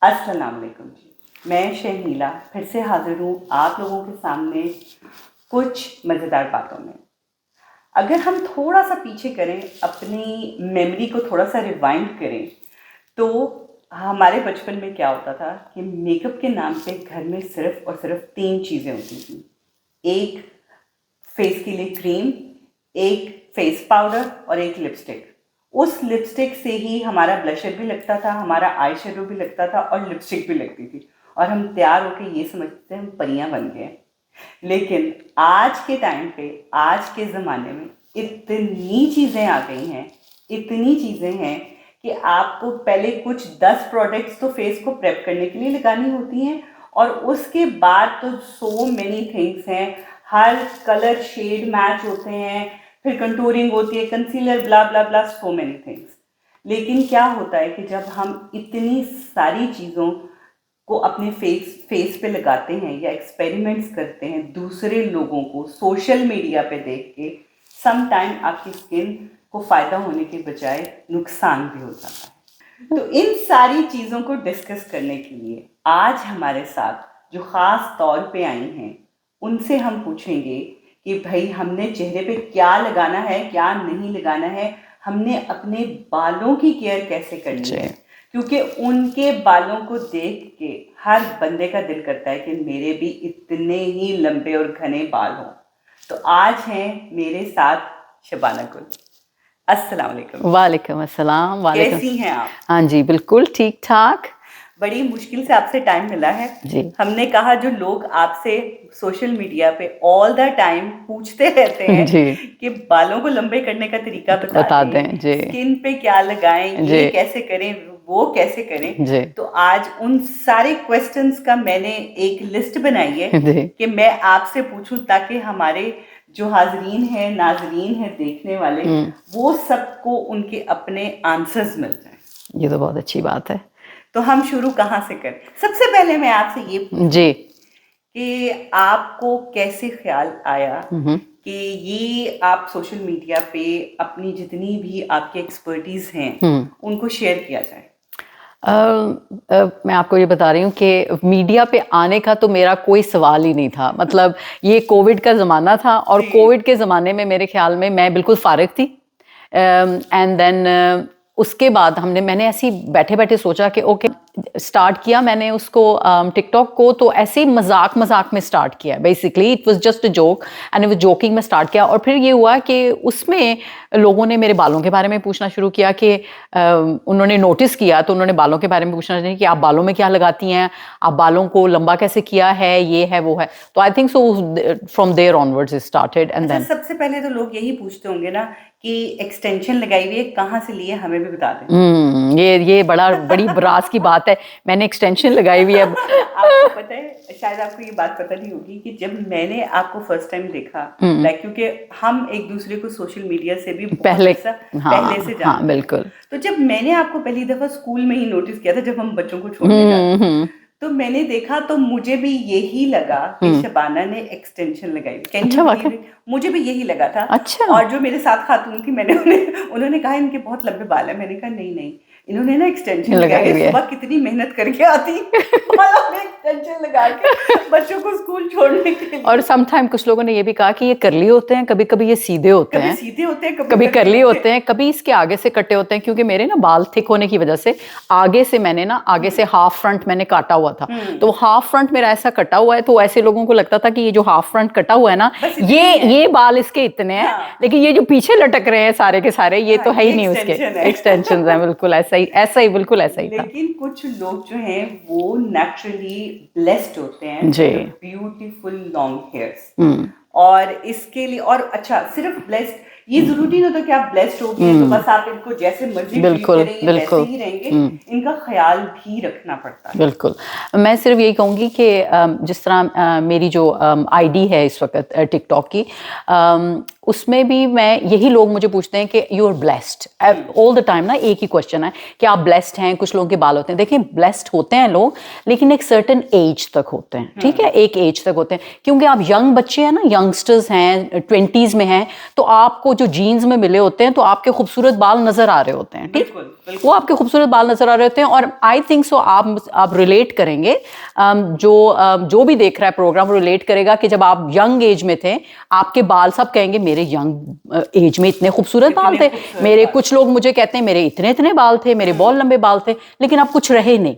अस्सलाम वालेकुम जी। मैं शहनीला फिर से हाजिर हूँ आप लोगों के सामने कुछ मज़ेदार बातों में। अगर हम थोड़ा सा पीछे करें, अपनी मेमोरी को थोड़ा सा रिवाइंड करें, तो हमारे बचपन में क्या होता था कि मेकअप के नाम पे घर में सिर्फ और सिर्फ 3 चीज़ें होती थी। एक फेस के लिए क्रीम, एक फेस पाउडर और एक लिपस्टिक। उस लिपस्टिक से ही हमारा ब्लशर भी लगता था, हमारा आई शेडो भी लगता था और लिपस्टिक भी लगती थी, और हम तैयार होकर ये समझते हम परियां बन गए। लेकिन आज के टाइम पे, आज के ज़माने में इतनी चीज़ें आ गई हैं, इतनी चीज़ें हैं कि आपको पहले कुछ 10 प्रोडक्ट्स तो फेस को प्रेप करने के लिए लगानी होती हैं, और उसके बाद तो सो मेनी थिंग्स हैं। हर कलर शेड मैच होते हैं, फिर कंटूरिंग होती है, कंसीलर, ब्ला ब्ला ब्ला, सो मेनी थिंग्स। लेकिन क्या होता है कि जब हम इतनी सारी चीज़ों को अपने फेस पे लगाते हैं या एक्सपेरिमेंट्स करते हैं दूसरे लोगों को सोशल मीडिया पे देख के, सम टाइम आपकी स्किन को फ़ायदा होने के बजाय नुकसान भी हो जाता है। तो इन सारी चीज़ों को डिस्कस करने के लिए आज हमारे साथ जो ख़ास तौर पे आई हैं, उनसे हम पूछेंगे कि भाई हमने चेहरे पे क्या लगाना है, क्या नहीं लगाना है, हमने अपने बालों की केयर कैसे करनी है, क्योंकि उनके बालों को देख के हर बंदे का दिल करता है कि मेरे भी इतने ही लंबे और घने बाल हों। तो आज हैं मेरे साथ शबाना गुल। अस्सलाम वालेकुम। वालेकुम अस्सलाम। वालेकुम। कैसी हैं आप? हाँ जी, बिल्कुल ठीक ठाक। बड़ी मुश्किल से आपसे टाइम मिला है जी। हमने कहा जो लोग आपसे सोशल मीडिया पे ऑल द टाइम पूछते रहते हैं जी। कि बालों को लंबे करने का तरीका बता दें। जी। स्किन पे क्या लगाएं, जी। ये कैसे करें, वो कैसे करें। जी। तो आज उन सारे क्वेश्चंस का मैंने एक लिस्ट बनाई है जी। कि मैं आपसे पूछूं, ताकि हमारे जो हाजरीन हैं, नाजरीन हैं, देखने वाले, वो सबको उनके अपने आंसर्स मिल जाएं। ये तो बहुत अच्छी बात है। तो हम शुरू कहाँ से करें? सबसे पहले मैं आपसे ये पूछूं जी कि आपको कैसे ख्याल आया कि ये आप सोशल मीडिया पे अपनी जितनी भी आपकी एक्सपर्टीज हैं उनको शेयर किया जाए? मैं आपको ये बता रही हूँ कि मीडिया पे आने का तो मेरा कोई सवाल ही नहीं था। मतलब ये कोविड का ज़माना था, और कोविड के ज़माने में मेरे ख्याल में मैं बिल्कुल फारिग थी। एंड देन उसके बाद मैंने ऐसे ही बैठे बैठे सोचा कि ओके, स्टार्ट किया मैंने उसको टिकटॉक को, तो ऐसे ही मजाक मजाक में स्टार्ट किया। Basically it was just a joke, and वो जोकिंग में स्टार्ट किया। और फिर ये हुआ कि उसमें लोगों ने मेरे बालों के बारे में पूछना शुरू किया कि उन्होंने नोटिस किया, तो उन्होंने बालों के बारे में पूछना चाहिए कि आप बालों में क्या लगाती हैं, आप बालों को लंबा कैसे किया है, ये है वो है। तो I think so from there onwards it started. And then सबसे पहले तो लोग यही पूछते होंगे ना कि एक्सटेंशन लगाई हुई है, कहाँ से लिए, हमें भी बता दें। ये बड़ी बरास की बात है, मैंने एक्सटेंशन लगाई हुई है। आपको पता है, शायद आपको ये बात पता नहीं होगी कि जब मैंने आपको फर्स्ट टाइम देखा, लाइक क्योंकि हम एक दूसरे को सोशल मीडिया से भी पहले से जानते हैं। हाँ बिल्कुल। तो जब मैंने आपको पहली दफा स्कूल में ही नोटिस किया था, जब हम बच्चों को छोड़ने जाते हैं, तो मैंने देखा तो मुझे भी यही लगा कि शबाना ने एक्सटेंशन लगाई। अच्छा, मुझे भी यही लगा था। अच्छा। और जो मेरे साथ खातून थी, उन्होंने कहा इनके बहुत लंबे बाल है। मैंने कहा नहीं नहीं, इन्होंने ना एक्सटेंशन लगाई है। सुबह कितनी मेहनत करके आती एक्सटेंशन लगा के बच्चों को स्कूल छोड़ने के लिए। और समटाइम कुछ लोगों ने ये भी कहा कि ये करली होते हैं, कभी कभी ये सीधे होते हैं, कभी करली होते हैं, कभी इसके आगे से कटे होते हैं। क्योंकि मेरे ना बाल थिक होने की वजह से आगे से हाफ फ्रंट मैंने काटा हुआ था, तो हाफ फ्रंट मेरा ऐसा कटा हुआ है। तो ऐसे लोगों को लगता था कि ये जो हाफ फ्रंट कटा हुआ है ना, ये बाल इसके इतने हैं। लेकिन ये जो पीछे लटक रहे हैं सारे के सारे, ये तो है ही नहीं उसके, एक्सटेंशंस हैं। बिल्कुल ऐसा ही बिल्कुल ऐसा ही था। लेकिन कुछ लोग जो हैं वो नेचुरली ब्लेस्ड होते हैं, ब्यूटीफुल लॉन्ग हेयर्स, और इसके लिए, और अच्छा, सिर्फ ब्लेस्ड, ये जरूरी नहीं होता कि आप ब्लेस्ड हो गए तो बस आप इनको जैसे मर्जी करेंगे वैसे ही रहेंगे। इनका ख्याल भी रखना पड़ता है। बिल्कुल। मैं सिर्फ यही कहूँगी कि जिस तरह मेरी जो आईडी है इस वक्त टिकटॉक की, उसमें भी मैं यही लोग मुझे पूछते हैं कि you are blessed all the time ना, एक ही क्वेश्चन है कि आप ब्लेस्ड हैं। कुछ लोगों के बाल होते हैं, देखिए ब्लेस्ड होते हैं लोग लेकिन एक सर्टेन एज तक होते हैं, ठीक है, एक एज तक होते हैं, क्योंकि आप यंग बच्चे हैं ना, यंगस्टर्स हैं, 20s में हैं, तो आपको जो जीन्स में मिले होते हैं तो आपके खूबसूरत बाल नजर आ रहे होते हैं, ठीक, वो आपके खूबसूरत बाल नजर आ रहे होते हैं। और आई थिंक सो आप रिलेट करेंगे, जो भी देख रहा है प्रोग्राम रिलेट करेगा कि जब आप यंग एज में थे आपके बाल, सब कहेंगे मेरे यंग एज में इतने खूबसूरत बाल थे, मेरे कुछ लोग मुझे कहते हैं मेरे इतने इतने बाल थे, मेरे बहुत लंबे बाल थे, लेकिन आप कुछ रहे नहीं,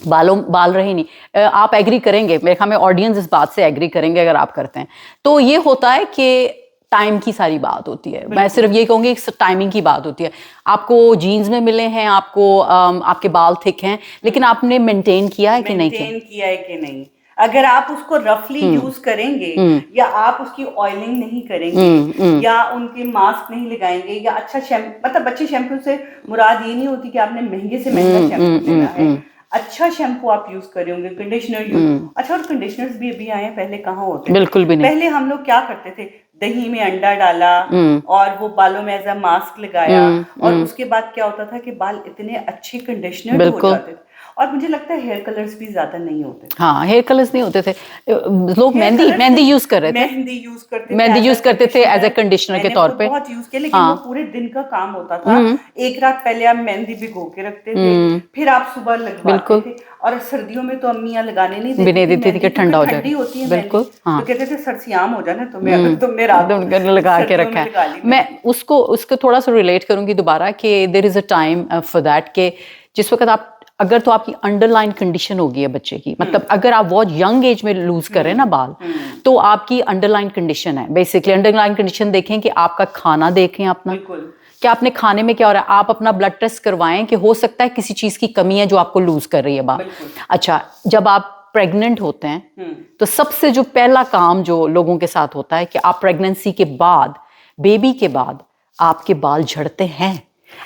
बाल रहे नहीं। आप एग्री करेंगे, मेरे ख्याल में ऑडियंस इस बात से एग्री करेंगे अगर आप करते हैं। तो ये होता है कि टाइम की सारी बात होती है, मैं सिर्फ ये कहूंगी टाइमिंग की बात होती है। आपको जीन्स में मिले हैं, आपको आपके बाल थिक हैं, लेकिन आपने मेंटेन किया है कि नहीं? अगर आप उसको रफली यूज करेंगे या आप उसकी ऑयलिंग नहीं करेंगे या उनके मास्क नहीं लगाएंगे या अच्छा शैम्पू, मतलब अच्छे शैम्पू से मुराद ये नहीं होती कि आपने महंगे से महंगा शैम्पू लेना है, अच्छा शैम्पू आप यूज करेंगे, कंडीशनर यूज, अच्छा, और कंडीशनर्स भी अभी आए हैं, पहले कहाँ होते थे? बिल्कुल भी नहीं। पहले हम लोग क्या करते थे, दही में अंडा डाला और वो बालों में एज अ मास्क लगाया और उसके बाद क्या होता था कि बाल इतने अच्छे कंडीशनर हो जाते थे। और मुझे लगता है हेयर कलर्स भी ज्यादा नहीं होते थे। हाँ, हेयर कलर्स नहीं होते थे, लोग मेहंदी यूज कर रहे थे, मेहंदी यूज करते थे एज ए कंडीशनर के तौर पे, बहुत यूज किया, लेकिन वो पूरे दिन का काम होता था। एक रात पहले आप मेहंदी भिगो के रखते थे, फिर आप सुबह लगवाते थे, और सर्दियों में तो अम्मियां लगाने नहीं देती थी कि ठंडा हो जाए, होती है बिल्कुल, तो कहते थे सरसियाम हो जाना तुम्हें अगर तुमने रात लगा के रखा है। मैं उसको थोड़ा सा रिलेट करूंगी दोबारा कि there is a time for that, कि जिस वक्त आप, अगर तो आपकी अंडरलाइन कंडीशन होगी है बच्चे की, मतलब अगर आप बहुत यंग एज में लूज कर रहे हैं ना बाल, तो आपकी अंडरलाइन कंडीशन है, बेसिकली अंडरलाइन कंडीशन देखें कि आपका खाना देखें अपना, कि आपने खाने में क्या हो रहा है, आप अपना ब्लड टेस्ट करवाएं कि हो सकता है किसी चीज की कमी है जो आपको लूज कर रही है बाल। अच्छा, जब आप प्रेग्नेंट होते हैं तो सबसे जो पहला काम जो लोगों के साथ होता है कि आप प्रेगनेंसी के बाद, बेबी के बाद आपके बाल झड़ते हैं,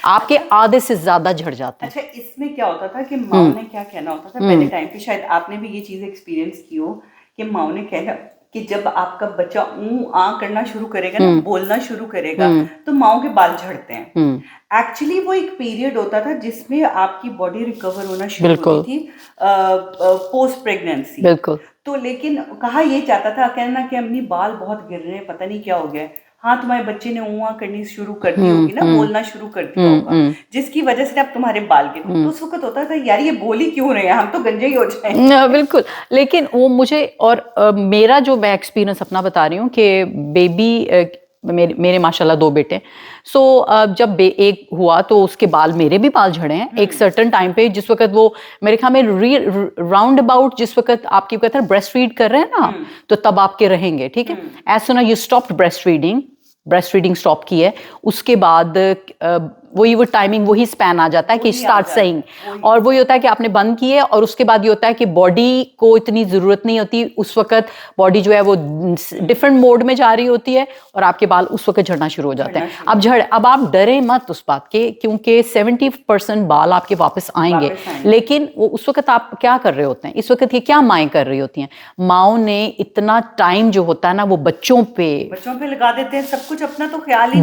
आपके आधे से ज्यादा झड़ जाते हैं। अच्छा, इसमें क्या होता था कि माँ ने क्या कहना होता था पहले टाइम पे, शायद आपने भी ये चीज एक्सपीरियंस की हो, कि माँ ने कहना कि जब आपका बच्चा आ करना शुरू करेगा ना, बोलना शुरू करेगा, तो माओ के बाल झड़ते हैं। एक्चुअली वो एक पीरियड होता था जिसमें आपकी बॉडी रिकवर होना शुरू होती थी पोस्ट प्रेगनेंसी। बिल्कुल। तो लेकिन कहा ये चाहता था, कहना कि अम्मी बाल बहुत गिर रहे हैं, पता नहीं क्या हो गया। हाँ, तुम्हारे बच्चे ने ऊँआ करनी शुरू कर दी होगी ना, बोलना शुरू कर दिया होगा, जिसकी वजह से अब तुम्हारे बाल गिर। तो उस वक्त होता था यार ये बोल ही क्यों रहे हैं, हम तो गंजे ही हो जाएंगे। बिल्कुल, लेकिन वो मुझे, और मेरा जो मैं एक्सपीरियंस अपना बता रही हूँ कि बेबी, मेरे माशाल्लाह 2 बेटे, सो जब एक हुआ तो उसके बाल, मेरे भी बाल झड़े हैं एक सर्टेन टाइम पे, जिस वक्त वो मेरे ख्याल में राउंड अबाउट जिस वक्त आपकी कहते हैं ब्रेस्ट फीड कर रहे हैं ना, तो तब आपके रहेंगे, ठीक है। As soon you stopped breast feeding stop की है, उसके बाद वही वो टाइमिंग, वही स्पैन आ जाता है कि स्टार्ट सेइंग, और वही होता है कि आपने बंद किए, और उसके बाद ये होता है कि बॉडी को इतनी जरूरत नहीं होती उस वक्त, बॉडी जो है वो डिफरेंट मोड में जा रही होती है और आपके बाल उस वक्त झड़ना शुरू हो जाते हैं। अब आप डरे मत उस बात के, क्योंकि 70% बाल आपके वापस आएंगे, लेकिन वो उस वक्त आप क्या कर रहे होते हैं, इस वक्त ये क्या माएँ कर रही होती हैं, माओ ने इतना टाइम जो होता है ना वो बच्चों पे लगा देते हैं, सब कुछ अपना तो ख्याल ही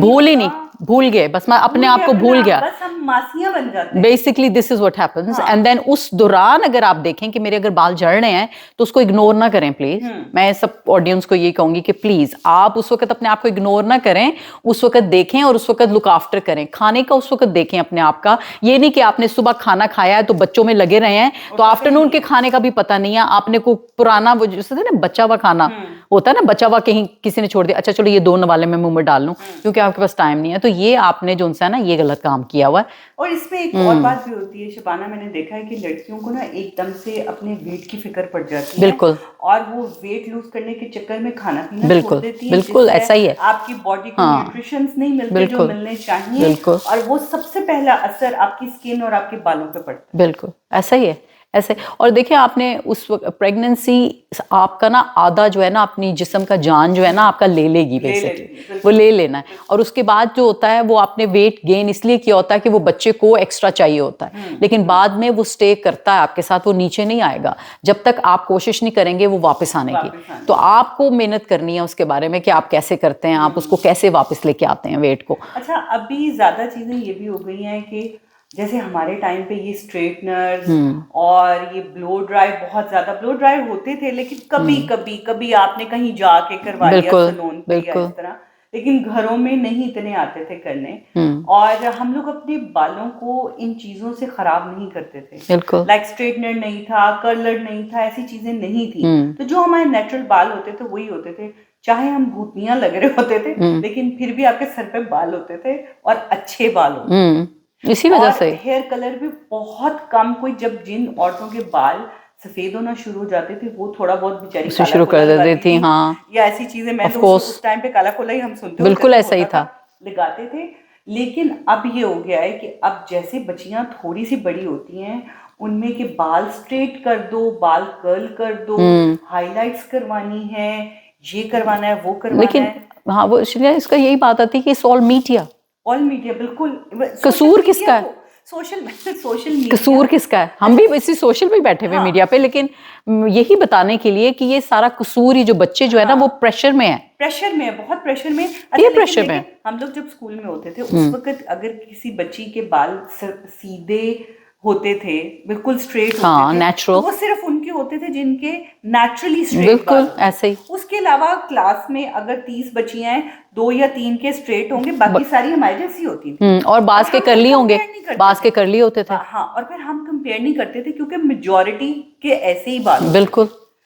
भूल गए, बस मैं अपने आप को भूल गया, बस हम मासियां बन जाते हैं। Basically this is what happens. And then उस दौरान अगर आप देखें कि मेरे अगर बाल झड़ रहे हैं तो उसको इग्नोर ना करें प्लीज। मैं सब ऑडियंस को ये कहूंगी कि प्लीज आप उस वक्त अपने आप को इग्नोर ना करें, उस वक्त देखें और उस वक्त लुक आफ्टर करें, खाने का उस वक्त देखें अपने आप का। ये नहीं कि आपने सुबह खाना खाया है तो बच्चों में लगे रहे हैं तो आफ्टरनून के खाने का भी पता नहीं है, आपने को पुराना वो जैसे ना बचा हुआ खाना होता है ना, बचा हुआ कहीं किसी ने छोड़ दिया, अच्छा चलो ये 2 नवाले मैं मुंह में डाल लूं क्योंकि आपके पास टाइम नहीं है, तो ये आपने जो उनसे ना ये गलत काम किया हुआ है। और इसमें एक और बात भी होती है शबाना, मैंने देखा है कि लड़कियों को ना एकदम से अपने वेट की फिक्र पड़ जाती है, बिल्कुल, और वो वेट लूज करने के चक्कर में खाना पीना बिल्कुल छोड़ देती है, बिल्कुल ऐसा ही है, आपकी बॉडी को न्यूट्रिशंस नहीं मिलते जो मिलने चाहिए, और वो सबसे पहला असर आपकी स्किन और आपके बालों पे पड़ता है। बिल्कुल ऐसा ही है। ऐसे। और देखिए आपने उस वक्त प्रेगनेंसी आपका ना आधा जो है ना अपनी जिस्म का जान जो है ना आपका ले लेगी बेसिकली, वो ले लेना है। और उसके बाद जो होता है वो आपने वेट गेन इसलिए किया होता है कि वो बच्चे को एक्स्ट्रा चाहिए होता है, लेकिन बाद में वो स्टे करता है आपके साथ, वो नीचे नहीं आएगा जब तक आप कोशिश नहीं करेंगे वो वापस आने की। तो आपको मेहनत करनी है उसके बारे में कि आप कैसे करते हैं, आप उसको कैसे वापस लेके आते हैं वेट को। अच्छा, अभी ज्यादा चीजें ये भी हो गई हैं कि जैसे हमारे टाइम पे ये स्ट्रेटनर्स और ये ब्लो ड्राई, बहुत ज्यादा ब्लो ड्राई होते थे, लेकिन कभी आपने कहीं जाके करवा लिया सैलून पे या इस तरह, लेकिन घरों में नहीं इतने आते थे करने। और हम लोग अपने बालों को इन चीजों से खराब नहीं करते थे। लाइक स्ट्रेटनर नहीं था, कर्लर नहीं था, ऐसी चीजें नहीं थी। तो जो हमारे नेचुरल बाल होते थे वही होते थे, चाहे हम भूतनियां लग रहे होते थे लेकिन फिर भी आपके सर पे बाल होते थे और अच्छे बाल होते थे। इसी वजह से हेयर कलर भी बहुत कम, कोई जब जिन औरतों के बाल सफेद होना शुरू हो जाते थे वो थोड़ा बहुत बेचारी काला शुरू कर देती थी, हाँ, या ऐसी चीजें। मैं तो उस टाइम पे काला कोला ही हम सुनते होते बिल्कुल ऐसा ही था, लगाते थे। लेकिन अब ये हो गया है कि अब जैसे बच्चियां थोड़ी सी बड़ी होती हैं उनमें के बाल स्ट्रेट कर दो, बाल कर्ल कर दो, हाईलाइट्स करवानी है, ये करवाना है, वो करवाना है। लेकिन हाँ, वो इसका यही बात आती है कि ऑल मीडिया, बिल्कुल। कसूर किसका है? सोशल मीडिया कसूर किसका है? हम भी इसी सोशल पे बैठे हुए मीडिया पे, लेकिन यही बताने के लिए कि ये सारा कसूर, ये जो बच्चे जो है ना वो प्रेशर में है, बहुत प्रेशर में। ये प्रेशर में। हम लोग जब स्कूल में होते थे उस वक्त अगर किसी बच्ची के बाल सीधे होते थे, बिल्कुल स्ट्रेट होते थे, नेचुरल, तो वो सिर्फ उनके होते थे जिनके नेचुरली स्ट्रेट, बिल्कुल ऐसे ही। उसके अलावा क्लास में अगर 30 बच्चियां हैं, 2 या 3 के स्ट्रेट होंगे, बाकी सारी हमारी जैसी होती थी। और बास के कर्ली होंगे, बास के कर्ली होते थे। हाँ, और फिर हम कंपेयर नहीं करते थे क्योंकि मेजॉरिटी के ऐसे ही बाल,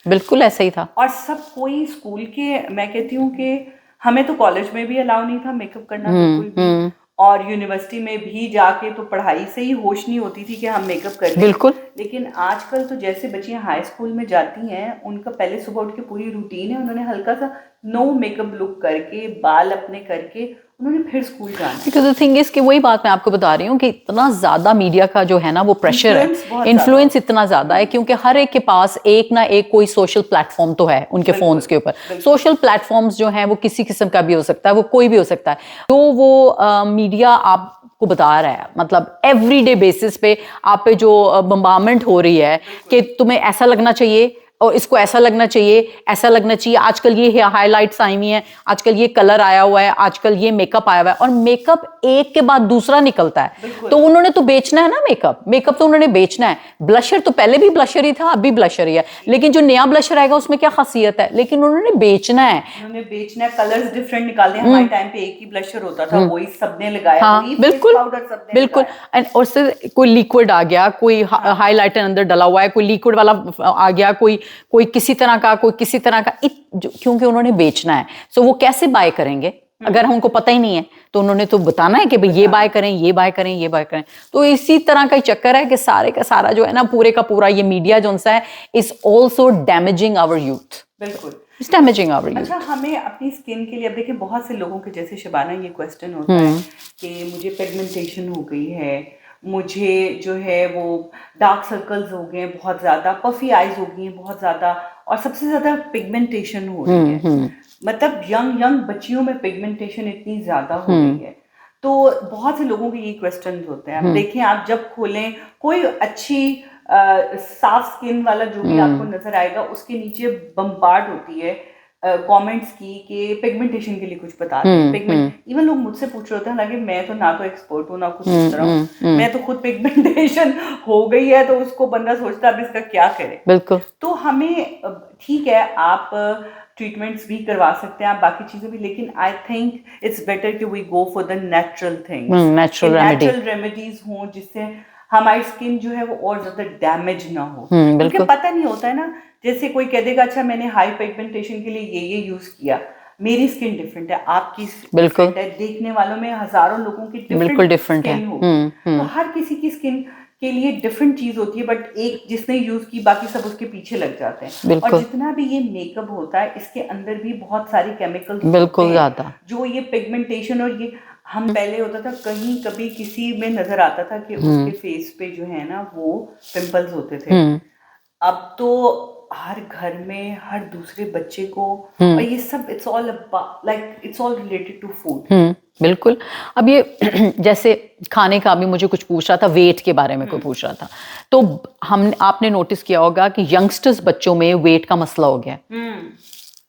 बिल्कुल ऐसे ही था। और सब कोई स्कूल के, मैं कहती हूँ कि हमें तो कॉलेज में भी अलाउ नहीं था मेकअप करना बिल्कुल भी, और यूनिवर्सिटी में भी जाके तो पढ़ाई से ही होश नहीं होती थी कि हम मेकअप कर लें। बिल्कुल। लेकिन आजकल तो जैसे बच्चियां हाई स्कूल में जाती हैं, उनका पहले सुबह उठ के पूरी रूटीन है, उन्होंने हल्का सा नो मेकअप लुक करके, बाल अपने करके उन्होंने फिर स्कूल जाना है। बिकॉज द थिंग इज कि वही बात मैं आपको बता रही हूँ कि इतना ज्यादा मीडिया का जो है ना वो प्रेशर है, इन्फ्लुएंस इतना ज्यादा है, क्योंकि हर एक के पास एक ना एक कोई सोशल प्लेटफॉर्म तो है उनके फोन्स के ऊपर। सोशल प्लेटफॉर्म्स जो हैं वो किसी किस्म का भी हो सकता है, वो कोई भी हो सकता है। तो वो मीडिया आपको बता रहा है, मतलब एवरीडे बेसिस पे आप पे जो बम्बार्मेंट हो रही है कि तुम्हें ऐसा लगना चाहिए और इसको ऐसा लगना चाहिए, ऐसा लगना चाहिए। आजकल ये हाईलाइट्स आई हुई हैं, आजकल ये कलर आया हुआ है, आजकल ये मेकअप आया हुआ है, और मेकअप एक के बाद दूसरा निकलता है। तो उन्होंने तो बेचना है ना मेकअप तो उन्होंने बेचना है। ब्लशर तो पहले भी ब्लशर ही था, अब भी ब्लशर ही है, लेकिन जो नया ब्लशर आएगा उसमें क्या खासियत है, लेकिन उन्होंने बेचना है। कलर्स डिफरेंट निकालने। हमारे टाइम पे एक ही ब्लशर होता था, वही सबने लगाया। हाँ, बिल्कुल। एंड और से कोई लिक्विड आ गया, कोई हाईलाइटर अंदर डला हुआ है, कोई लिक्विड वाला आ गया, कोई किसी तरह का, क्योंकि उन्होंने बेचना है। सो वो कैसे बाय करेंगे अगर हमको पता ही नहीं है? तो उन्होंने तो बताना है कि भाई ये बाय करें, ये बाय करें, ये बाय करें। तो इसी तरह का ही चक्कर है कि सारे का सारा जो है ना, पूरे का पूरा ये मीडिया जो है is also damaging our youth. बिल्कुल, इट्स डैमेजिंग आवर यूथ। अच्छा, हमें अपनी स्किन के लिए, अब देखिए बहुत से लोगों के, जैसे शबाना, ये क्वेश्चन होता है कि मुझे पिगमेंटेशन हो गई है, मुझे जो है वो डार्क सर्कल्स हो गए हैं बहुत ज़्यादा, पफी आइज हो गई हैं बहुत ज़्यादा, और सबसे ज़्यादा पिगमेंटेशन हो रही है। मतलब यंग बच्चियों में पिगमेंटेशन इतनी ज़्यादा हो गई है। तो बहुत से लोगों के ये क्वेश्चन होते हैं। अब देखें, आप जब खोलें कोई अच्छी साफ स्किन वाला जो भी आपको नजर आएगा, उसके नीचे बम्बार्ड होती है कमेंट्स की कि पिगमेंटेशन के लिए कुछ बता दें। पिगमेंट, इवन लोग मुझसे पूछ रहे होते हैं, हालांकि मैं तो ना तो एक्सपर्ट हूँ ना कुछ इस तरह हूँ, मैं तो खुद पिगमेंटेशन हो गई है, तो उसको बंदा सोचता है अब इसका क्या करे। बिल्कुल। तो हमें, ठीक है, आप ट्रीटमेंट्स भी करवा सकते हैं, आप बाकी चीजें भी, लेकिन आई थिंक इट्स बेटर कि we go for the natural things, natural remedies हों जिससे हमारी स्किन जो है वो और ज्यादा डैमेज ना हो। क्योंकि पता नहीं होता है ना, जैसे कोई कह देगा अच्छा मैंने हाई पिगमेंटेशन के लिए ये यूज किया, मेरी स्किन डिफरेंट है, आपकी डिफरेंट है, देखने वालों में हजारों लोगों की डिफरेंट स्किन हो, तो हर किसी की स्किन के लिए डिफरेंट चीज होती है, बट एक जिसने यूज की बाकी सब उसके पीछे लग जाते हैं। और जितना भी ये मेकअप होता है इसके अंदर भी बहुत सारी केमिकल्स बिल्कुल ज्यादा, जो ये पिगमेंटेशन और ये हम पहले होता था कहीं कभी किसी में नजर आता था कि उसके फेस पे जो है ना वो पिंपल्स होते थे। अब तो हर घर में हर दूसरे बच्चे को, और ये सब it's all like it's all related to food. बिल्कुल। अब ये जैसे खाने का भी मुझे कुछ पूछ रहा था, वेट के बारे में कोई पूछ रहा था, तो हम आपने नोटिस किया होगा कि यंगस्टर्स बच्चों में वेट का मसला हो गया।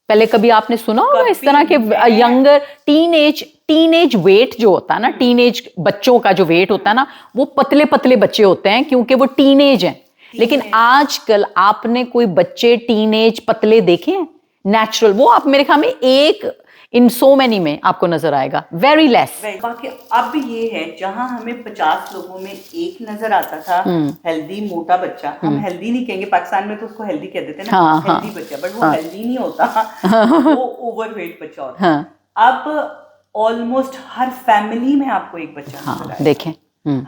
पहले कभी आपने सुना होगा इस तरह के यंगर टीनेज वेट जो होता है ना, टीनेज बच्चों का जो वेट होता है ना, वो पतले पतले बच्चे होते हैं क्योंकि वो टीनेज हैं। लेकिन आजकल आपने कोई बच्चे टीनेज पतले देखे हैं? नेचुरल वो आप मेरे ख्याल में एक इन सो मैनी में आपको नजर आएगा, वेरी लेस। बाकी अब ये है जहां हमें 50 लोगों में एक नजर आता था हेल्दी मोटा बच्चा, हम हेल्दी नहीं कहेंगे, पाकिस्तान में तो उसको हेल्दी कह देते हैं ना, हेल्दी बच्चा, बट वो हेल्दी नहीं होता, वो ओवरवेट बच्चा होता। अब ऑलमोस्ट हर फैमिली में आपको एक बच्चा नजर आएगा। देखें,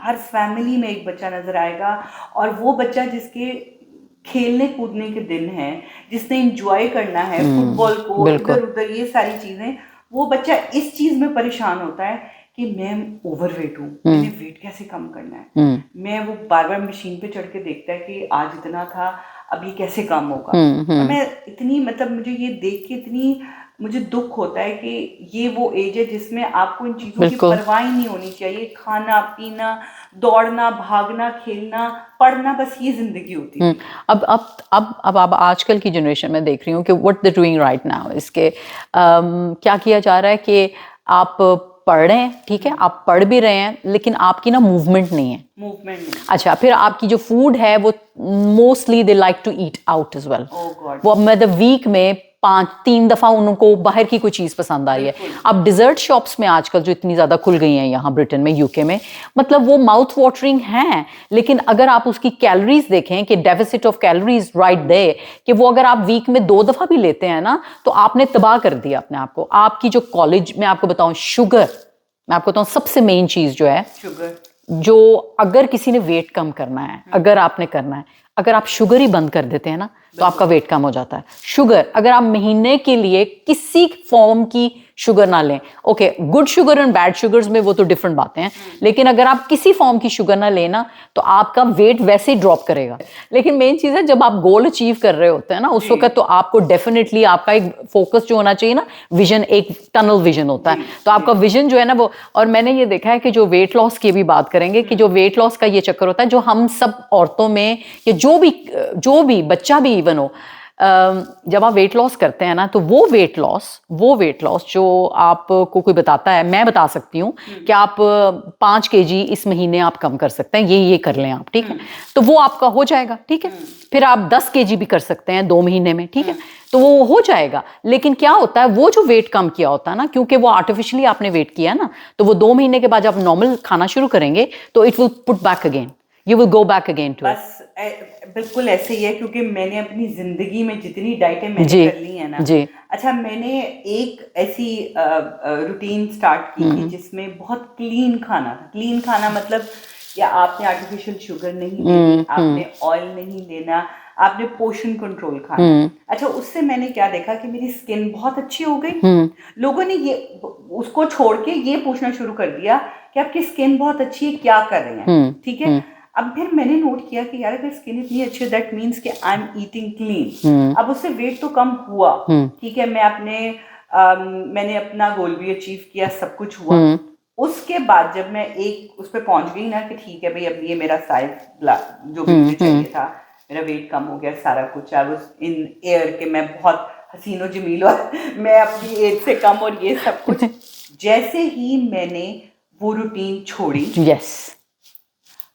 हर फैमिली में एक बच्चा नजर आएगा, और वो बच्चा जिसके खेलने कूदने के दिन है, जिसने एंजॉय करना है फुटबॉल को, इधर उधर ये सारी चीजें, वो बच्चा इस चीज में परेशान होता है कि मैं ओवरवेट हूँ, मैंने वेट कैसे कम करना है। मैं वो बार बार मशीन पे चढ़ के देखता है कि आज इतना था, अब ये कैसे कम होगा। मैं इतनी मतलब मुझे ये देख के इतनी मुझे दुख होता है कि ये वो एज है जिसमें आपको इन चीजों की परवाह ही नहीं होनी चाहिए। खाना पीना, दौड़ना, भागना, खेलना, पढ़ना, बस ये जिंदगी होती है। अब आजकल की जनरेशन में देख रही हूँ कि what they doing right now, इसके क्या किया जा रहा है कि आप पढ़ रहे हैं, ठीक है, आप पढ़ भी रहे हैं, लेकिन आपकी ना मूवमेंट नहीं है। अच्छा, फिर आपकी जो फूड है वो mostly they like to eat out as well. वो मतलब वीक में 3 दफा उनको बाहर की कोई चीज पसंद आ रही है। अब डिजर्ट शॉप्स में आजकल जो इतनी ज्यादा खुल गई हैं यहाँ ब्रिटेन में, यूके में, मतलब वो माउथ वाटरिंग हैं, लेकिन अगर आप उसकी कैलोरीज देखें कि deficit of calories right they, कि वो अगर आप वीक में 2 दफा भी लेते हैं ना, तो आपने तबाह कर दिया अपने आप को। आपकी जो कॉलेज में आपको बताऊं, शुगर, मैं आपको बताऊं सबसे मेन चीज जो है शुगर, जो अगर किसी ने वेट कम करना है, अगर आपने करना है, अगर आप शुगर ही बंद कर देते हैं ना, तो आपका वेट कम हो जाता है। शुगर, अगर आप महीने के लिए किसी फॉर्म की शुगर ना लें, okay, good sugar and bad sugars में वो तो डिफरेंट बातें हैं, लेकिन अगर आप किसी फॉर्म की शुगर ना लेना, तो आपका वेट वैसे ही ड्रॉप करेगा। लेकिन मेन चीज है, जब आप गोल अचीव कर रहे होते हैं ना, उस वक्त तो आपको डेफिनेटली आपका एक फोकस जो होना चाहिए ना, विजन, एक टनल विजन होता है, तो आपका विजन जो है ना वो। और मैंने ये देखा है कि जो वेट लॉस की भी बात करेंगे, कि जो वेट लॉस का ये चक्कर होता है, जो हम सब औरतों में, या जो भी बच्चा भी इवन हो, जब आप वेट लॉस करते हैं ना, तो वो वेट लॉस जो आपको कोई बताता है, मैं बता सकती हूँ कि आप 5 kg इस महीने आप कम कर सकते हैं, ये कर लें आप, ठीक है, तो वो आपका हो जाएगा, ठीक है। फिर आप 10 kg भी कर सकते हैं 2 महीने में, ठीक है, तो वो हो जाएगा। लेकिन क्या होता है, वो जो वेट कम किया होता है ना, क्योंकि वो आर्टिफिशियली आपने वेट किया ना, तो वो 2 महीने के बाद जब नॉर्मल खाना शुरू करेंगे, तो it will put back again, you will go back again to बस बिल्कुल ऐसे ही है, क्योंकि मैंने अपनी जिंदगी में जितनी डाइटें मैंने कर ली है ना, अच्छा, मैंने एक ऐसी रूटीन स्टार्ट की थी जिसमें बहुत क्लीन खाना था। क्लीन खाना मतलब, या आपने आर्टिफिशियल शुगर नहीं लेनी, आपने ऑयल नहीं लेना, आपने पोर्शन कंट्रोल खाना। अच्छा, उससे मैंने क्या देखा कि मेरी स्किन बहुत अच्छी हो गई। लोगों ने ये उसको छोड़ के ये पूछना शुरू कर दिया कि आपकी स्किन बहुत अच्छी है, क्या कर रहे हैं, ठीक है। अब फिर मैंने नोट किया कि यार, अगर स्किन इतनी अच्छी है, दैट मीन्स कि आई एम ईटिंग क्लीन। अब उससे वेट तो कम हुआ, ठीक है, मैंने अपना गोल भी अचीव किया, सब कुछ हुआ। उसके बाद जब मैं एक उस पर पहुंच गई ना कि ठीक है भाई, अब ये मेरा साइज जो भी मुझे चाहिए था, मेरा वेट कम हो गया, सारा कुछ, आई वाज इन एयर के मैं बहुत हसीनो जमील और मैं अपनी एज से कम, और ये सब कुछ। जैसे ही मैंने वो रूटीन छोड़ी, यस,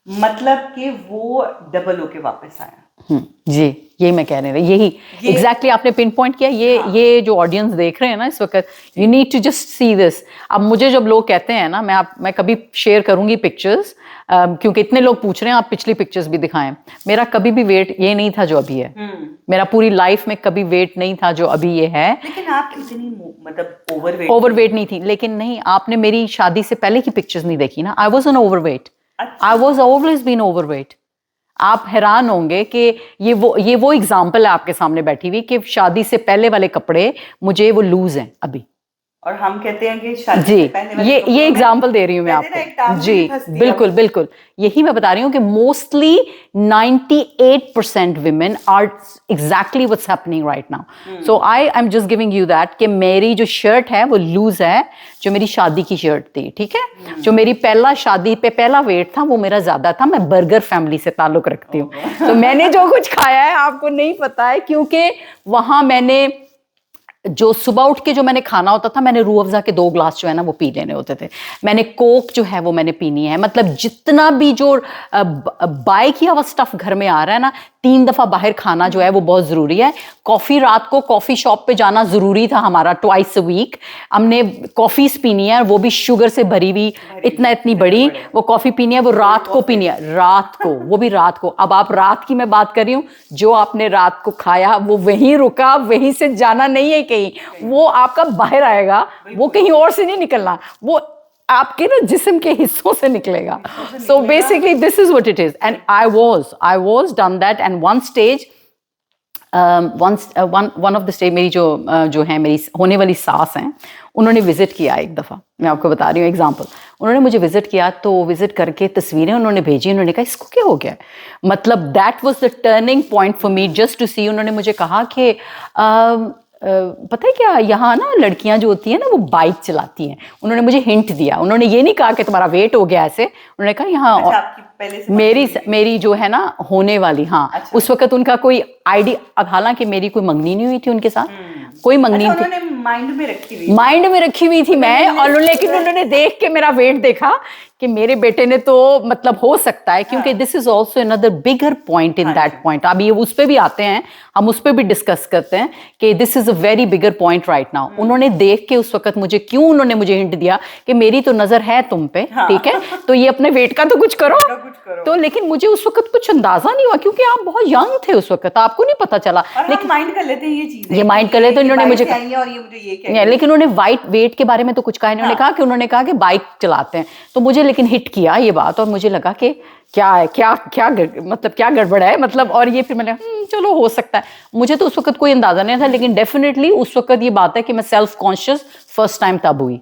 मतलब कि वो डबल होके वापस आया। जी, यही मैं कह रही हूँ, यही एग्जैक्टली आपने पिन पॉइंट किया। ये जो ऑडियंस देख रहे हैं ना इस वक्त, you need to just see this. अब मुझे जब लोग कहते हैं ना, मैं कभी शेयर करूंगी पिक्चर्स, क्योंकि इतने लोग पूछ रहे हैं, आप पिछली पिक्चर्स भी दिखाएं। मेरा कभी भी वेट ये नहीं था जो अभी है, मेरा पूरी लाइफ में कभी वेट नहीं था जो अभी ये है। लेकिन आप इतनी मतलब ओवरवेट नहीं थी, लेकिन नहीं, आपने मेरी शादी से पहले की पिक्चर्स नहीं देखी ना, I was an overweight, I was always been overweight. आप हैरान होंगे कि ये वो एग्जाम्पल है आपके सामने बैठी हुई, कि शादी से पहले वाले कपड़े मुझे वो लूज हैं अभी, और हम कहते हैं कि शादी जी, से पहले वाले ये कपड़ों में एग्जांपल दे रही हूँ मैं कहते हैं ना, एक आपको। टांग जी, भी फंसती है बिल्कुल वो। बिल्कुल, यही मैं बता रही हूँ कि mostly 98% women are exactly what's happening right now. So I'm just giving you that कि मेरी जो शर्ट है वो लूज है, जो मेरी शादी की शर्ट थी, ठीक है। जो मेरी पहला शादी पे पहला वेट था वो मेरा ज्यादा था, मैं बर्गर फैमिली से ताल्लुक रखती हूँ। तो मैंने जो कुछ खाया है आपको नहीं पता है, क्योंकि वहां मैंने जो सुबह उठ के जो मैंने खाना होता था, मैंने रूह अफ़ज़ा के 2 ग्लास जो है ना वो पी लेने होते थे। मैंने कोक जो है वो मैंने पीनी है, मतलब जितना भी जो बाय किया हुआ स्टफ घर में आ रहा है ना, 3 दफा बाहर खाना जो है वो बहुत जरूरी है। कॉफी, रात को कॉफी शॉप पे जाना जरूरी था हमारा, ट्वाइस अ वीक हमने कॉफीज पीनी है, वो भी शुगर से भरी हुई, इतनी बड़ी वो कॉफी पीनी है, वो रात को पीनी है, रात को, वो भी रात को। अब आप रात की मैं बात कर रही हूँ, जो आपने रात को खाया वो वहीं रुका, वहीं से जाना नहीं है कहीं, वो आपका बाहर आएगा, वो कहीं और से नहीं निकलना, वो आपके ना जिस्म के हिस्सों से निकलेगा। So basically this is what it is, and I was done that. And one stage, one of the stage, मेरी जो है मेरी होने वाली सास हैं, उन्होंने विजिट किया एक दफ़ा, मैं आपको बता रही हूँ एग्जांपल। उन्होंने मुझे विजिट किया, तो विजिट करके तस्वीरें उन्होंने भेजी, उन्होंने कहा इसको क्या हो गया, मतलब that was the turning point for me, just to see. उन्होंने मुझे कहा कि पता है क्या, यहाँ ना लड़कियां जो होती हैं ना वो बाइक चलाती हैं। उन्होंने मुझे हिंट दिया, उन्होंने ये नहीं कहा कि तुम्हारा वेट हो गया ऐसे, उन्होंने कहा यहाँ अच्छा, आपकी पहले से मेरी जो है ना होने वाली, हाँ अच्छा। उस वक्त उनका कोई आइडिया, अब हालांकि मेरी कोई मंगनी नहीं हुई थी उनके साथ, कोई मंगनी अच्छा, नहीं थी, उन्होंने माइंड में रखी हुई थी मैं, और लेकिन उन्होंने देख के मेरा वेट देखा कि मेरे बेटे ने तो मतलब हो सकता है, क्योंकि this is also another bigger point in that point. अब ये उस पर भी आते हैं, हम उस पर भी डिस्कस करते हैं कि this is a very bigger point right now. उन्होंने देख के उस वक्त मुझे, क्यों उन्होंने मुझे हिंट दिया कि मेरी तो नजर है तुम पे, ठीक है, तो ये अपने वेट का तो कुछ करो। तो लेकिन मुझे उस वक्त कुछ अंदाजा नहीं हुआ, क्योंकि आप बहुत यंग थे उस वक्त, आपको नहीं पता चला, लेकिन माइंड कर लेते हैं ये चीजें, ये माइंड कर लेते। तो इन्होंने मुझे और ये मुझे ये कह, लेकिन उन्होंने वाइट वेट के बारे में तो कुछ कहा, इन्होंने कहा कि उन्होंने कहा कि बाइक चलाते हैं, तो मुझे लेकिन हिट किया ये बात, और मुझे लगा कि क्या है, क्या मतलब क्या गड़बड़ है, मतलब, और ये फिर मैंने चलो हो सकता है। मुझे तो उस वक्त कोई अंदाजा नहीं था, लेकिन डेफिनेटली उस वक्त ये बात है कि मैं सेल्फ कॉन्शियस फर्स्ट टाइम तब हुई,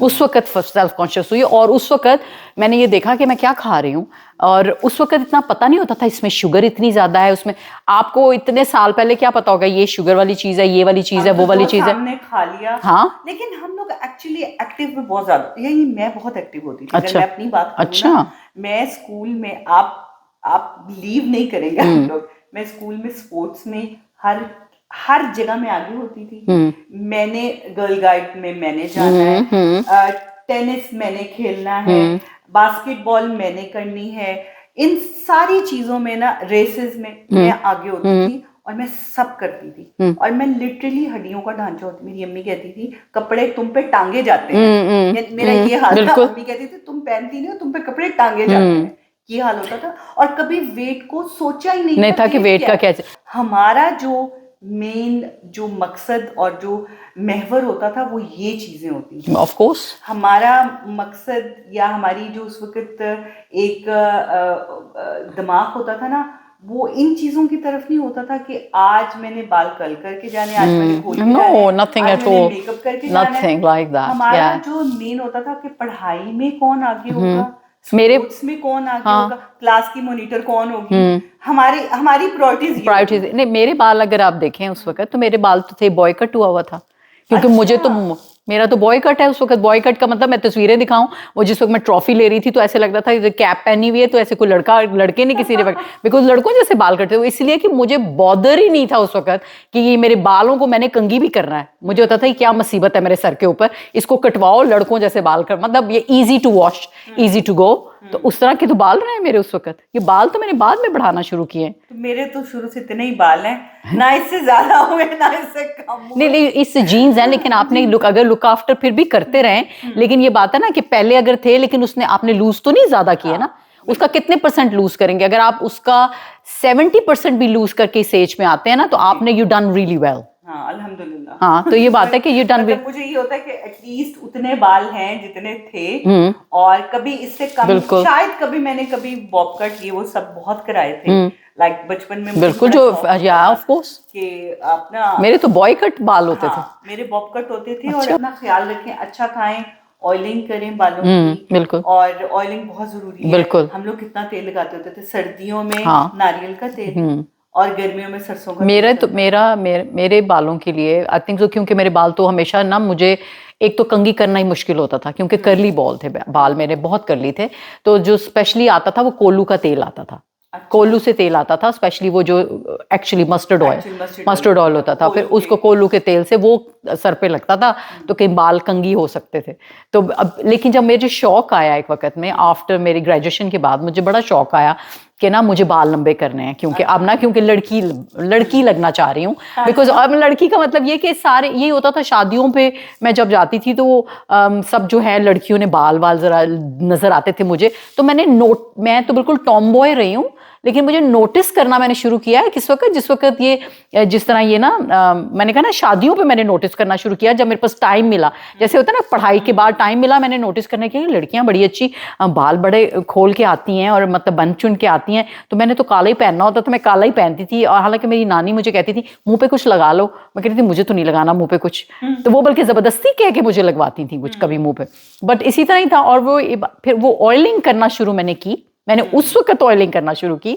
उस वक्त सेल्फ कॉन्शियस हुई, और उस वक्त मैंने ये देखा कि मैं क्या खा रही हूँ, और उस वक्त इतना पता नहीं होता था इसमें शुगर इतनी ज्यादा है, उसमें आपको इतने साल पहले क्या पता होगा ये शुगर वाली चीज है, ये वाली चीज है, वो वाली चीज है, हमने खा लिया। हाँ, लेकिन हम लोग एक्चुअली एक्टिव में बहुत ज्यादा, यही मैं बहुत एक्टिव होती थी। अच्छा, अगर मैं अपनी बात करूँ अच्छा, ना, मैं स्कूल में, आप लीव नहीं करेंगे हम लोग, मैं स्कूल में स्पोर्ट्स में हर जगह में आगे होती थी। मैंने गर्ल गाइड में मैंने जाना है, टेनिस मैंने खेलना है, बास्केटबॉल मैंने करनी है, इन सारी चीजों में ना, रेसेस में मैं आगे होती थी, और मैं सब करती थी, और मैं लिटरली हड्डियों का ढांचा होती। मेरी अम्मी कहती थी कपड़े तुम पे टांगे जाते हैं, मेरा ये हाल था। अम्मी कहती थी तुम पहनती नहीं हो, तुम पे कपड़े टांगे जाते हैं, ये हाल होता था। और कभी वेट को सोचा ही नहीं था कि वेट का क्या। हमारा जो मेन जो मकसद और जो महवर होता था वो ये चीजें होती थी। ऑफ कोर्स हमारा मकसद या हमारी जो उस वक्त एक दिमाग होता था ना, वो इन चीजों की तरफ नहीं होता था कि आज मैंने बाल कल करके जाने, आज मैंने खोल के no, nothing at all, makeup करके जाना, नथिंग लाइक दैट। हमारा जो मेन होता था कि पढ़ाई में कौन आगे होगा, मेरे में कौन आगे होगा, क्लास की मॉनिटर कौन होगी, हमारी प्रायोरिटीज नहीं। मेरे बाल अगर आप देखें उस वक्त, तो मेरे बाल तो थे, बॉय कट हुआ हुआ था, क्योंकि मुझे तो, मेरा तो बॉय कट है उस वक्त। बॉय कट का मतलब, मैं तस्वीरें दिखाऊं, वो जिस वक्त मैं ट्रॉफी ले रही थी तो ऐसे लगता था कैप पहनी हुई है, तो ऐसे कोई लड़के नहीं किसी ने, बिकॉज लड़कों जैसे बाल कटते हुए, इसलिए कि मुझे बॉदर ही नहीं था उस वक्त कि ये मेरे बालों को मैंने कंघी भी करना है। मुझे होता था कि क्या मुसीबत है मेरे सर के ऊपर, इसको कटवाओ, लड़कों जैसे बाल कर, मतलब ये easy to wash, easy to go. तो उस तरह के तो बाल रहे हैं मेरे उस वक्त। ये बाल तो मैंने बाद में बढ़ाना शुरू किए। तो मेरे तो शुरू से इतने ही बाल हैं, ना इससे ज्यादा हुए ना इससे कम हुए। नहीं, इससे जीन्स हैं, लेकिन आपने अगर लुक आफ्टर फिर भी करते रहे, लेकिन ये बात है ना कि पहले अगर थे, लेकिन आपने लूज तो नहीं ज्यादा किया ना। उसका कितने % लूज करेंगे? अगर आप उसका 70% भी लूज करके इस एज में आते हैं ना, तो आपने यू डन रियली वेल। हाँ अल्हम्दुलिल्लाह। हाँ, तो ये बात है कि ये डन मतलब मुझे ये होता है कि एटलीस्ट उतने बाल हैं जितने थे, और कभी इससे कम, बिल्कुल शायद कभी मैंने कभी बॉब कट ये वो सब बहुत कराए थे, लाइक बचपन में मुझे बिल्कुल, बड़ा जो शौक होता या था ऑफ कोर्स कि अपना, मेरे तो बॉय कट बाल होते थे। हाँ मेरे बॉब कट होते थे। और अच्छा। अपना ख्याल रखें, अच्छा खाएं, ऑयलिंग करें बालों की, बिल्कुल और ऑयलिंग बहुत जरूरी है। बिल्कुल। हम लोग कितना तेल लगाते होते थे, सर्दियों में हाँ। नारियल का तेल और गर्मियों में सरसों का तेल मेरे तो चलता था। मेरे बालों के लिए आई थिंक सो, क्योंकि मेरे बाल तो हमेशा ना, मुझे एक तो कंघी करना ही मुश्किल होता था क्योंकि कर्ली बॉल थे बाल, मेरे बहुत कर्ली थे। तो जो स्पेशली आता था वो कोल्लू का तेल आता था। अच्छा। कोल्लू से तेल आता था स्पेशली, वो जो एक्चुअली मस्टर्ड ऑयल होता था, फिर उसको कोल्लू के तेल से वो सर पे लगता था, तो कहीं बाल कंघी हो सकते थे। तो अब लेकिन जब मुझे शौक आया एक वक्त में, आफ्टर मेरी ग्रेजुएशन के बाद मुझे बड़ा शौक आया कि ना मुझे बाल लंबे करने हैं, क्योंकि अब ना, क्योंकि लड़की लगना चाह रही हूँ। बिकॉज अब लड़की का मतलब ये कि सारे ये होता था शादियों पे मैं जब जाती थी तो वो सब जो है लड़कियों ने बाल जरा नजर आते थे मुझे। तो मैं तो बिल्कुल टॉम बॉय रही हूँ, लेकिन मुझे नोटिस करना मैंने शुरू किया है जिस वक्त ये जिस तरह ये ना मैंने कहा ना, शादियों पे मैंने नोटिस करना शुरू किया जब मेरे पास टाइम मिला। जैसे होता है ना, पढ़ाई के बाद टाइम मिला, मैंने नोटिस करने के लिए लड़कियां बड़ी अच्छी बाल बड़े खोल के आती हैं और मतलब बन चुन के आती हैं। तो मैंने तो काला ही पहनना होता था, मैं काला ही पहनती थी। और हालांकि मेरी नानी मुझे कहती थी मुंह पे कुछ लगा लो, मैं कहती थी मुझे तो नहीं लगाना मुंह पे कुछ। तो वो बल्कि जबरदस्ती कह के मुझे लगवाती थी कुछ कभी मुंह पे। बट इसी तरह ही था। और वो फिर वो ऑयलिंग करना शुरू मैंने उस वक्त ऑयलिंग करना शुरू की,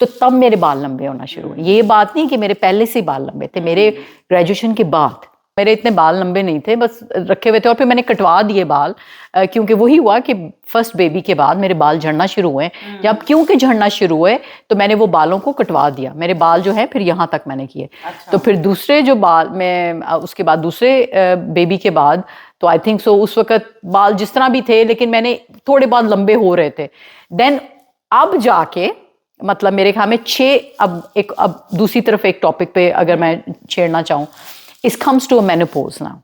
तो तब मेरे बाल लंबे होना शुरू हुए। ये बात नहीं कि मेरे पहले से बाल लंबे थे, मेरे ग्रेजुएशन के बाद मेरे इतने बाल लंबे नहीं थे, बस रखे हुए थे। और फिर मैंने कटवा दिए बाल, क्योंकि वही हुआ कि फर्स्ट बेबी के बाद मेरे बाल झड़ना शुरू हुए। जब क्योंकि झड़ना शुरू हुए तो मैंने वो बालों को कटवा दिया। मेरे बाल जो है फिर यहाँ तक मैंने किए। अच्छा। तो फिर दूसरे जो बाल में उसके बाद दूसरे बेबी के बाद, तो आई थिंक सो उस वक्त बाल जिस तरह भी थे, लेकिन मैंने थोड़े बहुत लंबे हो रहे थे। देन अब जाके मतलब मेरे ख्याल में अब दूसरी तरफ एक टॉपिक पे अगर मैं छेड़ना चाहूँ, इस कम्स टू मेनोपॉज ना।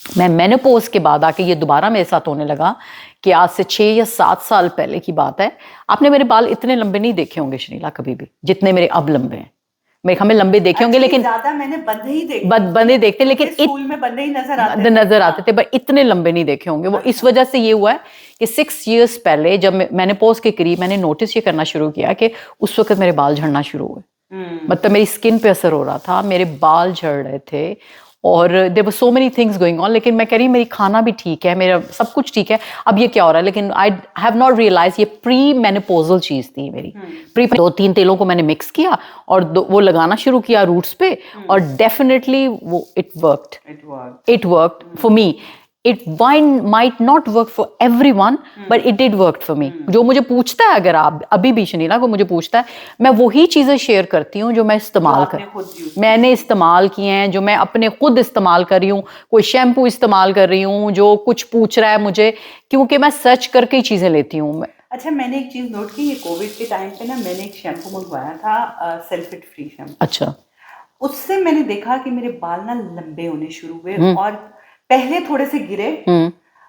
मैं मेनोपॉज के बाद आके ये दोबारा मेरे साथ होने लगा कि आज से 6 या 7 साल पहले की बात है। आपने मेरे बाल इतने लंबे नहीं देखे होंगे शनीला कभी भी, जितने मेरे अब लंबे हैं। मेरे ख्याल में लंबे देखे होंगे, लेकिन ज्यादा मैंने बंदे ही देखे, बंदे देखते, लेकिन स्कूल में बंदे ही नजर आते थे, पर इतने लंबे नहीं देखे होंगे वो। इस वजह से ये हुआ है कि 6 इयर्स पहले जब मेनोपॉज के करीब मैंने नोटिस ये करना शुरू किया कि उस वक्त मेरे बाल झड़ना शुरू हुए। मतलब मेरी स्किन पे असर हो रहा था, मेरे बाल झड़ रहे थे, और there were so many things going on. लेकिन मैं कह रही मेरी खाना भी ठीक है, मेरा सब कुछ ठीक है। अब ये क्या हो रहा है, लेकिन आई हैव नॉट रियलाइज ये प्री मेनोपॉजल चीज थी मेरी। प्री 2-3 तेलों को मैंने मिक्स किया और वो लगाना शुरू किया रूट्स पे, और डेफिनेटली वो it worked for me. It might not work for everyone, but it did work for me. जो मुझे पूछता है, अगर आप अभी भी शनीला को मुझे पूछता है, मैं वही चीजें शेयर करती हूँ जो मैं मैंने इस्तेमाल किए हैं, जो मैं अपने खुद इस्तेमाल कर रही हूँ। कोई शैम्पू इस्तेमाल कर रही हूँ, जो कुछ पूछ रहा है मुझे, क्योंकि मैं सर्च करके ही चीजें लेती हूँ। अच्छा, मैंने एक चीज नोट की, ये कोविड के टाइम पे ना मैंने एक शैम्पू मंगवाया था, सल्फेट फ्री शैम्पू। अच्छा। उससे मैंने देखा कि मेरे बाल ना लंबे होने शुरू हुए, और पहले थोड़े से गिरे।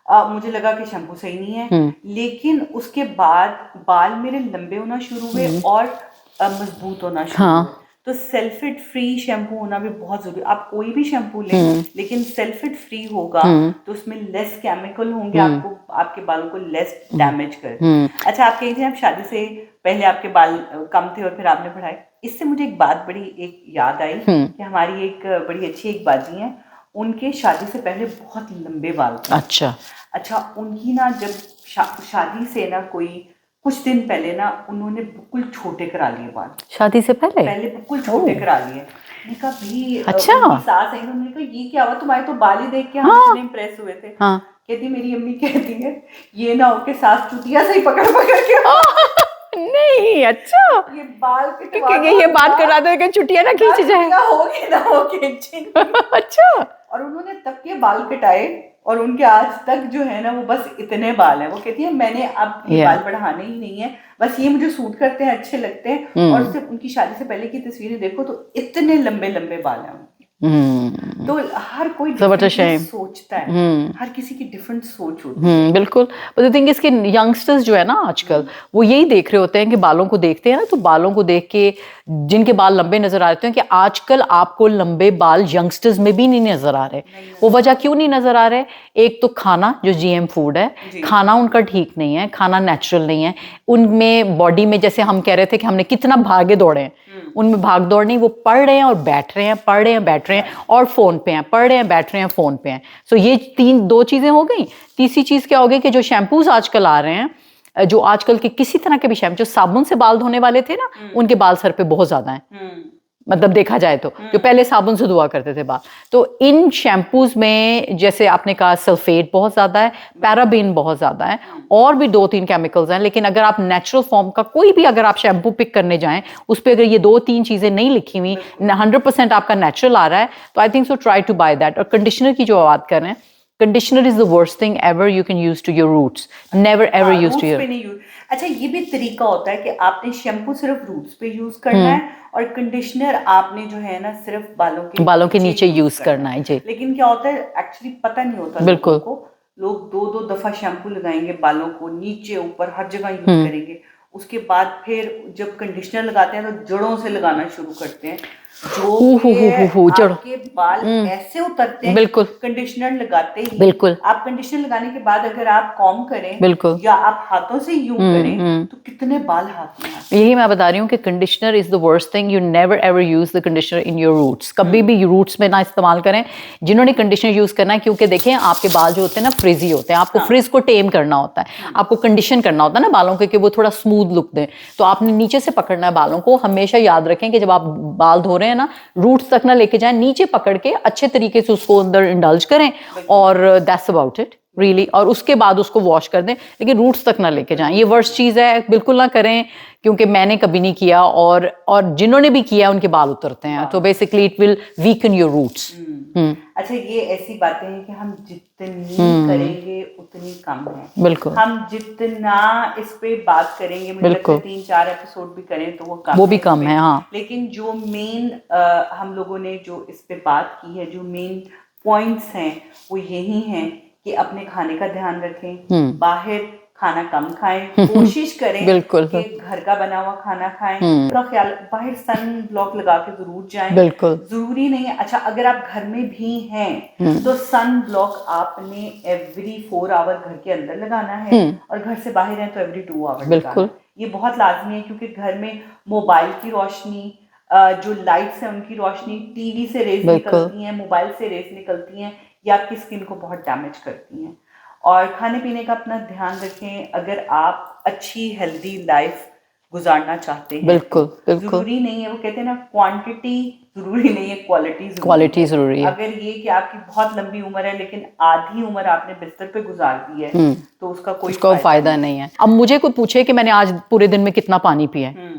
मुझे लगा कि शैम्पू सही नहीं है, लेकिन उसके बाद बाल मेरे लंबे होना शुरू हुए और मजबूत होना शुरू हुए। तो सल्फेट फ्री शैम्पू होना भी बहुत जरूरी। आप कोई भी शैम्पू लें, लेकिन सल्फेट फ्री होगा तो उसमें लेस केमिकल होंगे, आपको आपके बालों को लेस डैमेज कर। अच्छा, आप कहीं थे आप शादी से पहले आपके बाल कम थे और फिर आपने बढ़ाए। इससे मुझे एक बात बड़ी याद आई कि हमारी एक बड़ी अच्छी एक बाजी है, उनके शादी से पहले बहुत लंबे बाल थे। अच्छा, उनकी ना जब शादी से ना कुछ दिन पहले ना उन्होंने बिल्कुल छोटे करा लिए बाल। शादी से पहले बिल्कुल छोटे करा लिए। मैंने कहा भाई, अच्छा। उनकी सास आई, उन्होंने कहा ये क्या हुआ, तुम्हारे तो बाल ही देख के हम इतने इम्प्रेस हुए थे। कहती मेरी अम्मी कहती है ये ना हो के सास चुटिया से ही पकड़ के नहीं। अच्छा, ये बाल ये बात कर रहा था कि चुटिया ना खींच जाए, होगी ना होगी। अच्छा। और उन्होंने तब के बाल कटाए, और उनके आज तक जो है ना वो बस इतने बाल हैं। वो कहती है मैंने अब ये बाल बढ़ाने ही नहीं है, बस ये मुझे सूट करते हैं, अच्छे लगते हैं। और सिर्फ उनकी शादी से पहले की तस्वीरें देखो तो इतने लंबे लंबे बाल हैं। तो हर कोई So what a differently shame. सोचता है, हर किसी की डिफरेंट सोच होती है। बिल्कुल। बट द थिंग इज कि यंगस्टर्स जो है ना आजकल वो यही देख रहे होते हैं कि बालों को देखते हैं ना, तो बालों को देख के जिनके बाल लंबे नजर आ रहे हैं कि आजकल आपको लंबे बाल यंगस्टर्स में भी नहीं नजर आ रहे। वो वजह क्यों नहीं नजर आ रहे? एक तो खाना जो जीएम फूड है, खाना उनका ठीक नहीं है, खाना नेचुरल नहीं है उनमें, बॉडी में जैसे हम कह रहे थे कि हमने कितना भागे दौड़े हैं, उनमें भाग दौड़ नहीं, वो पढ़ रहे हैं और बैठ रहे हैं, पढ़ रहे हैं बैठ रहे हैं और फोन पे हैं, पढ़ रहे हैं बैठ रहे हैं फोन पे हैं। सो ये दो चीजें हो गई। तीसरी चीज क्या हो गई कि जो शैम्पूज आजकल आ रहे हैं, जो आजकल के किसी तरह के भी शैम्पू, जो साबुन से बाल धोने वाले थे ना, उनके बाल सर पे बहुत ज्यादा हैं, मतलब देखा जाए तो, जो पहले साबुन से धोआ करते थे बाल। तो इन शैम्पूज में जैसे आपने कहा सल्फेट बहुत ज्यादा है, पैराबीन बहुत ज्यादा है, और भी 2-3 केमिकल्स हैं। लेकिन अगर आप नेचुरल फॉर्म का कोई भी अगर आप शैम्पू पिक करने जाएं, उस पर अगर ये 2-3 चीजें नहीं लिखी हुई, 100% आपका नेचुरल आ रहा है, तो I think so try to buy that. और कंडीशनर की जो बात कर रहे हैं, conditioner is the worst thing ever you can use to your roots, never ever use to your. अच्छा, ये भी तरीका होता है कि आपने शैम्पू सिर्फ रूट्स पे यूज करना है और कंडीशनर आपने जो है ना सिर्फ बालों के नीचे यूज करना है जी। लेकिन क्या होता है एक्चुअली पता नहीं होता बिल्कुल लोगों को, लोग 2-2 दफा शैम्पू लगाएंगे बालों को, नीचे ऊपर हर जगह यूज करेंगे, उसके बाद फिर जब कंडीशनर लगाते हैं तो जड़ों से लगाना शुरू करते हैं, जो आपके बाल ऐसे उतरते हैं बिल्कुल कंडीशनर लगाते ही। बिल्कुल आप कंडीशनर लगाने के बाद अगर आप कॉम्ब करें बिल्कुल या आप हाथों से यूं करें तो कितने बाल हाथ में आते हैं। यही मैं बता रही हूँ कि conditioner is the worst thing, you never ever use the conditioner in your roots, कभी भी रूट्स में ना इस्तेमाल करें जिन्होंने कंडीशनर यूज करना है, क्योंकि देखें आपके बाल जो होते हैं ना फ्रिजी होते हैं, आपको फ्रिज को टेम करना होता है, आपको कंडीशन करना होता है ना बालों के कि वो थोड़ा स्मूथ लुक दें, तो आपने नीचे से पकड़ना है बालों को। हमेशा याद रखें कि जब आप बाल धो रहे हैं ना, रूट्स तक ना लेके जाएं, नीचे पकड़ के अच्छे तरीके से उसको अंदर इंडल्ज करें और दैट्स अबाउट इट रियली, और उसके बाद उसको वॉश कर दें, लेकिन रूट्स तक ना लेके जाएं। ये वर्स्ट चीज़ है, बिल्कुल ना करें, क्योंकि मैंने कभी नहीं किया और जिन्होंने भी किया उनके बाल उतरते हैं, तो basically it will weaken your roots. अच्छा, ये ऐसी बातें हैं कि हम जितनी करेंगे उतनी कम है। बिल्कुल, हम जितना इस पे बात करेंगे, मुझे लगता है 3-4 एपिसोड भी करें तो वो भी कम है। हाँ, लेकिन जो मेन हम लोगों ने जो इस पे बात की है, जो मेन पॉइंट्स हैं वो यही हैं कि अपने खाने का ध्यान रखें, बाहर खाना कम खाएं, कोशिश करें बिल्कुल कि घर का बना हुआ खाना खाएं, पूरा ख्याल, बाहर सन ब्लॉक लगा के जरूर जाएं। बिल्कुल जरूरी नहीं है, अच्छा अगर आप घर में भी हैं तो सन ब्लॉक आपने एवरी 4 आवर घर के अंदर लगाना है और घर से बाहर हैं तो एवरी 2 आवर लगाना है। ये बहुत लाजमी है, क्योंकि घर में मोबाइल की रोशनी, जो लाइट्स है उनकी रोशनी, टीवी से रेज निकलती हैं, मोबाइल से रेज निकलती हैं, ये आपकी स्किन को बहुत डैमेज करती हैं। और खाने पीने का अपना ध्यान रखें, अगर आप अच्छी हेल्दी लाइफ गुजारना चाहते हैं। बिल्कुल तो जरूरी नहीं है, वो कहते हैं ना क्वांटिटी जरूरी नहीं है, क्वालिटी जरूरी है। अगर ये कि आपकी बहुत लंबी उम्र है लेकिन आधी उम्र आपने बिस्तर पे गुजार दी है तो उसका कोई फायदा नहीं है। अब मुझे कोई पूछे कि मैंने आज पूरे दिन में कितना पानी पिया है,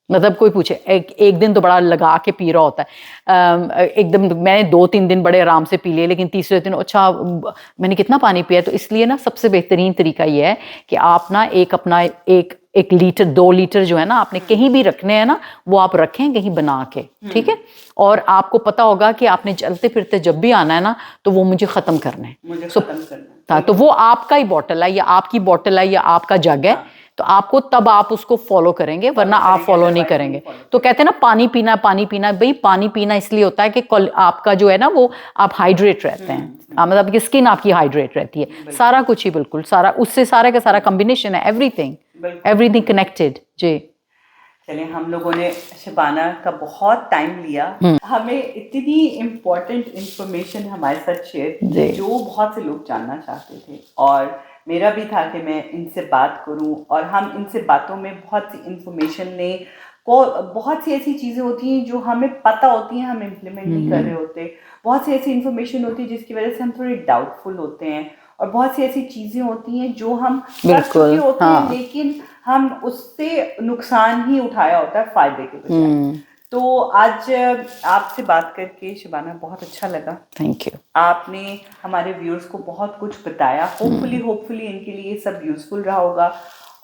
मतलब कोई पूछे, एक दिन तो बड़ा लगा के पी रहा होता है, एकदम मैंने 2-3 दिन बड़े आराम से पी लिए, लेकिन तीसरे दिन अच्छा मैंने कितना पानी पिया है। तो इसलिए ना सबसे बेहतरीन तरीका ये है कि आप ना एक लीटर 2 लीटर जो है ना आपने कहीं भी रखने हैं ना, वो आप रखें कहीं बना के, ठीक है। और आपको पता होगा कि आपने चलते फिरते जब भी आना है ना तो वो मुझे खत्म करना है, तो वो आपका ही बॉटल है या आपकी बॉटल है या आपका जग है, तो आपको तब आप उसको फॉलो करेंगे, वरना आप फॉलो नहीं करेंगे। तो कहते हैं ना पानी पीना भाई, पानी पीना इसलिए होता है कि आपका जो है ना वो आप हाइड्रेट रहते हैं, मतलब कि स्किन आपकी हाइड्रेट रहती है, सारा कुछ ही बिल्कुल सारा उससे सारा का सारा कॉम्बिनेशन है, एवरीथिंग कनेक्टेड जी। चलिए, हम लोगों ने शबाना का बहुत टाइम लिया, हमें इतनी इम्पोर्टेंट इंफॉर्मेशन हमारे साथ शेयर की जो बहुत से लोग जानना चाहते थे, और मेरा भी था कि मैं इनसे बात करूं और हम इनसे बातों में बहुत सी इंफॉर्मेशन लें। बहुत सी ऐसी चीज़ें होती हैं जो हमें पता होती हैं, हम इम्प्लीमेंट नहीं कर रहे होते, बहुत सी ऐसी इंफॉर्मेशन होती है जिसकी वजह से हम थोड़े डाउटफुल होते हैं, और बहुत सी ऐसी चीज़ें होती हैं जो हम कर चुके होते हैं लेकिन हम उससे नुकसान ही उठाया होता है फायदे के बजाय। तो आज आपसे बात करके शबाना बहुत अच्छा लगा, थैंक यू। आपने हमारे व्यूअर्स को बहुत कुछ बताया, होपफुली इनके लिए सब यूजफुल रहा होगा।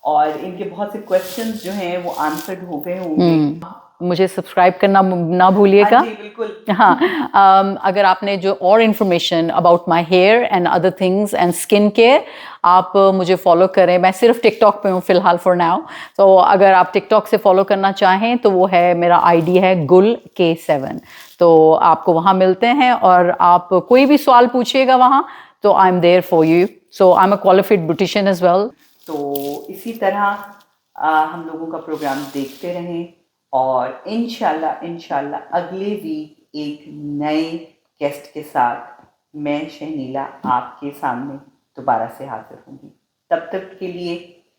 और इनके बहुत से क्वेश्चंस जो हैं वो आंसर्ड हो गए होंगे। मुझे सब्सक्राइब करना ना भूलिएगा। हाँ जी, बिल्कुल। हाँ, अगर आपने जो और information about my hair and other things and skin care, आप मुझे फॉलो करें। मैं सिर्फ टिकटॉक पे हूँ फिलहाल फॉर नाउ, तो अगर आप टिकटॉक से फॉलो करना चाहें तो वो है, मेरा आईडी है gulk7। तो आपको वहाँ मिलते हैं, और आप कोई भी सवाल पूछिएगा वहाँ, तो I am there for you. So I am a qualified beautician as well. तो इसी तरह हम लोगों का प्रोग्राम देखते रहें, और इंशाल्लाह इंशाल्लाह अगले वीक एक नए गेस्ट के साथ मैं शहनीला आपके सामने दोबारा से हाजिर होंगी। तब तक के लिए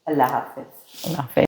अल्लाह हाफ़िज़। अल्लाह हाफ़िज़।